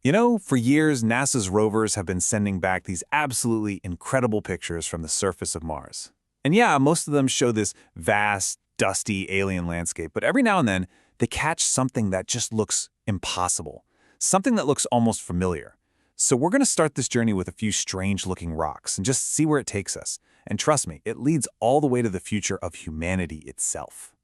You know, for years, NASA's rovers have been sending back these absolutely incredible pictures from the surface of Mars. And yeah, most of them show this vast, dusty alien landscape, but every now and then, they catch something that just looks impossible, something that looks almost familiar. So we're going to start this journey with a few strange-looking rocks and just see where it takes us. And trust me, it leads all the way to the future of humanity itself.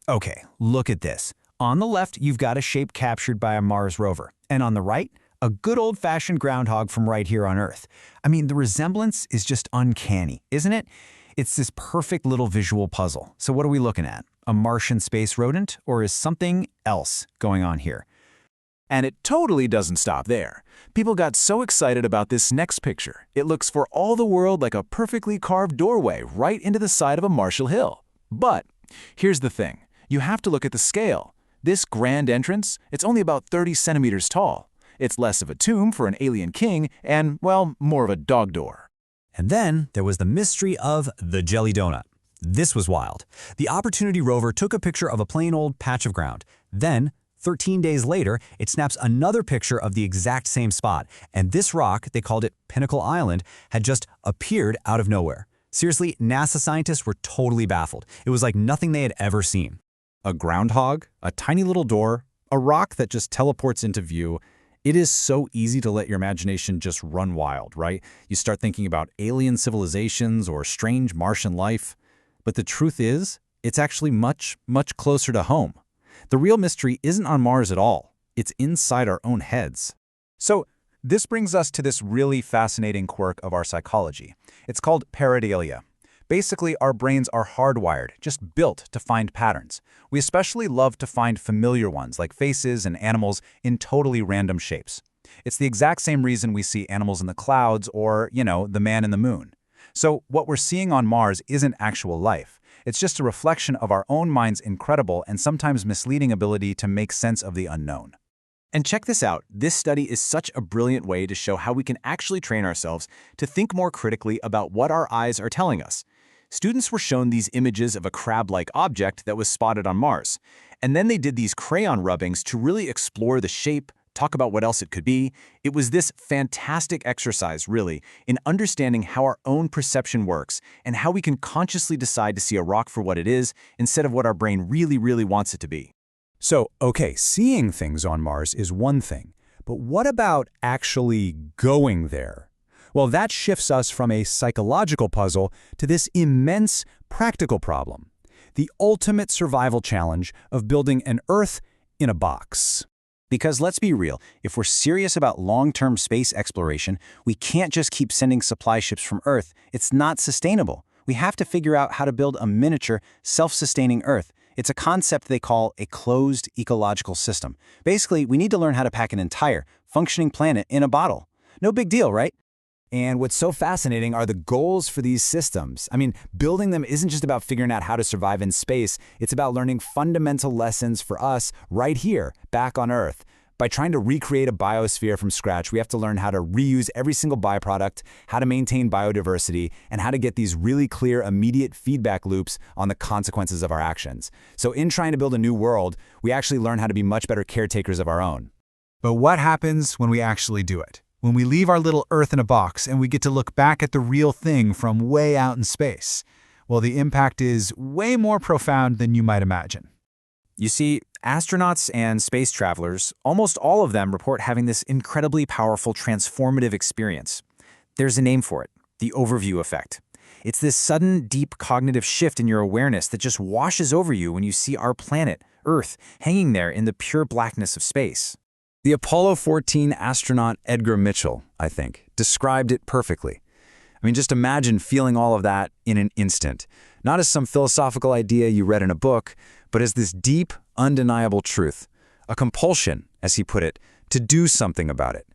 Okay, look at this. On the left, you've got a shape captured by a Mars rover. And on the right, a good old-fashioned groundhog from right here on Earth. I mean, the resemblance is just uncanny, isn't it? It's this perfect little visual puzzle. So what are we looking at? A Martian space rodent, or is something else going on here? And it totally doesn't stop there. People got so excited about this next picture. It looks for all the world like a perfectly carved doorway right into the side of a Marshall Hill. But here's the thing. You have to look at the scale. This grand entrance, it's only about 30 centimeters tall. It's less of a tomb for an alien king and, well, more of a dog door. And then there was the mystery of the Jelly Donut. This was wild. The Opportunity rover took a picture of a plain old patch of ground. Then, 13 days later, it snaps another picture of the exact same spot. And this rock, they called it Pinnacle Island, had just appeared out of nowhere. Seriously, NASA scientists were totally baffled. It was like nothing they had ever seen. A groundhog, a tiny little door, a rock that just teleports into view. It is so easy to let your imagination just run wild, right? You start thinking about alien civilizations or strange Martian life. But the truth is, it's actually much, much closer to home. The real mystery isn't on Mars at all. It's inside our own heads. So this brings us to this really fascinating quirk of our psychology. It's called pareidolia. Basically, our brains are hardwired, just built to find patterns. We especially love to find familiar ones, like faces and animals, in totally random shapes. It's the exact same reason we see animals in the clouds or, the man in the moon. So what we're seeing on Mars isn't actual life. It's just a reflection of our own mind's incredible and sometimes misleading ability to make sense of the unknown. And check this out. This study is such a brilliant way to show how we can actually train ourselves to think more critically about what our eyes are telling us. Students were shown these images of a crab-like object that was spotted on Mars. And then they did these crayon rubbings to really explore the shape, talk about what else it could be. It was this fantastic exercise, really, in understanding how our own perception works and how we can consciously decide to see a rock for what it is instead of what our brain really, really wants it to be. So, okay, seeing things on Mars is one thing, but what about actually going there? Well, that shifts us from a psychological puzzle to this immense practical problem, the ultimate survival challenge of building an Earth in a box. Because let's be real, if we're serious about long-term space exploration, we can't just keep sending supply ships from Earth. It's not sustainable. We have to figure out how to build a miniature, self-sustaining Earth. It's a concept they call a closed ecological system. Basically, we need to learn how to pack an entire, functioning planet in a bottle. No big deal, right? And what's so fascinating are the goals for these systems. I mean, building them isn't just about figuring out how to survive in space. It's about learning fundamental lessons for us right here, back on Earth. By trying to recreate a biosphere from scratch, we have to learn how to reuse every single byproduct, how to maintain biodiversity, and how to get these really clear, immediate feedback loops on the consequences of our actions. So in trying to build a new world, we actually learn how to be much better caretakers of our own. But what happens when we actually do it? When we leave our little Earth in a box and we get to look back at the real thing from way out in space? Well, the impact is way more profound than you might imagine. You see, astronauts and space travelers, almost all of them report having this incredibly powerful transformative experience. There's a name for it, the overview effect. It's this sudden, deep cognitive shift in your awareness that just washes over you when you see our planet, Earth, hanging there in the pure blackness of space. The Apollo 14 astronaut Edgar Mitchell, I think, described it perfectly. I mean, just imagine feeling all of that in an instant. Not as some philosophical idea you read in a book, but as this deep, undeniable truth. A compulsion, as he put it, to do something about it.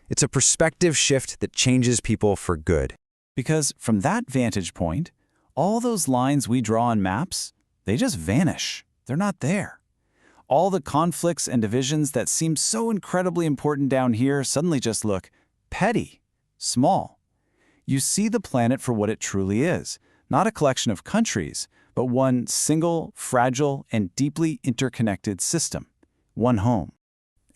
It's a perspective shift that changes people for good. Because from that vantage point, all those lines we draw on maps, they just vanish. They're not there. All the conflicts and divisions that seem so incredibly important down here suddenly just look petty, small. You see the planet for what it truly is, not a collection of countries, but one single, fragile, and deeply interconnected system, one home.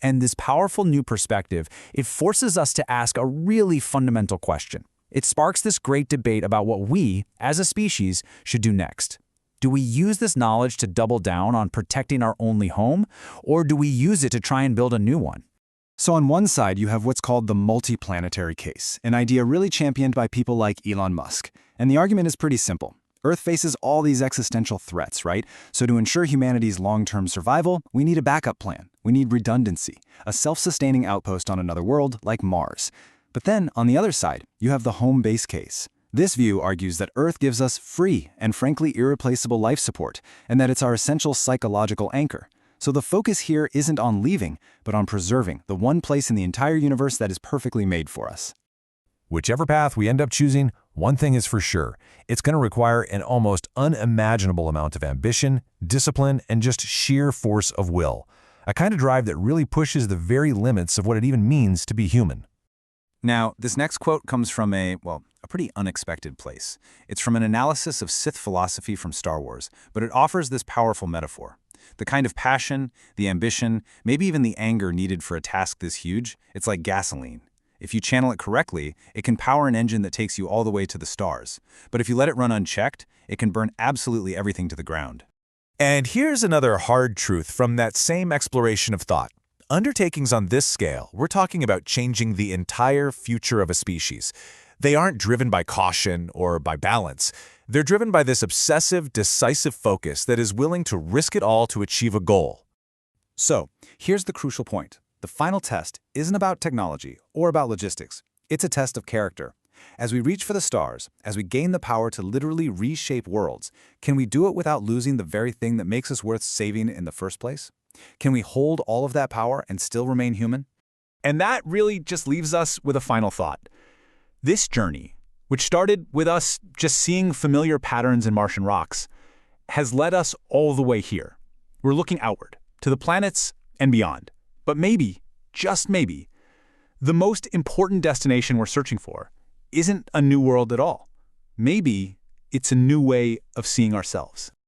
And this powerful new perspective, it forces us to ask a really fundamental question. It sparks this great debate about what we, as a species, should do next. Do we use this knowledge to double down on protecting our only home, or do we use it to try and build a new one? So on one side, you have what's called the multiplanetary case, an idea really championed by people like Elon Musk. And the argument is pretty simple. Earth faces all these existential threats, right? So to ensure humanity's long-term survival, we need a backup plan. We need redundancy, a self-sustaining outpost on another world like Mars. But then, on the other side, you have the home base case. This view argues that Earth gives us free and frankly irreplaceable life support, and that it's our essential psychological anchor. So the focus here isn't on leaving, but on preserving the one place in the entire universe that is perfectly made for us. Whichever path we end up choosing, one thing is for sure. It's going to require an almost unimaginable amount of ambition, discipline, and just sheer force of will. A kind of drive that really pushes the very limits of what it even means to be human. Now, this next quote comes from a pretty unexpected place. It's from an analysis of Sith philosophy from Star Wars, but it offers this powerful metaphor. The kind of passion, the ambition, maybe even the anger needed for a task this huge, it's like gasoline. If you channel it correctly, it can power an engine that takes you all the way to the stars. But if you let it run unchecked, it can burn absolutely everything to the ground. And here's another hard truth from that same exploration of thought. Undertakings on this scale, we're talking about changing the entire future of a species. They aren't driven by caution or by balance. They're driven by this obsessive, decisive focus that is willing to risk it all to achieve a goal. So, here's the crucial point. The final test isn't about technology or about logistics. It's a test of character. As we reach for the stars, as we gain the power to literally reshape worlds, can we do it without losing the very thing that makes us worth saving in the first place? Can we hold all of that power and still remain human? And that really just leaves us with a final thought. This journey, which started with us just seeing familiar patterns in Martian rocks, has led us all the way here. We're looking outward, to the planets and beyond. But maybe, just maybe, the most important destination we're searching for isn't a new world at all. Maybe it's a new way of seeing ourselves.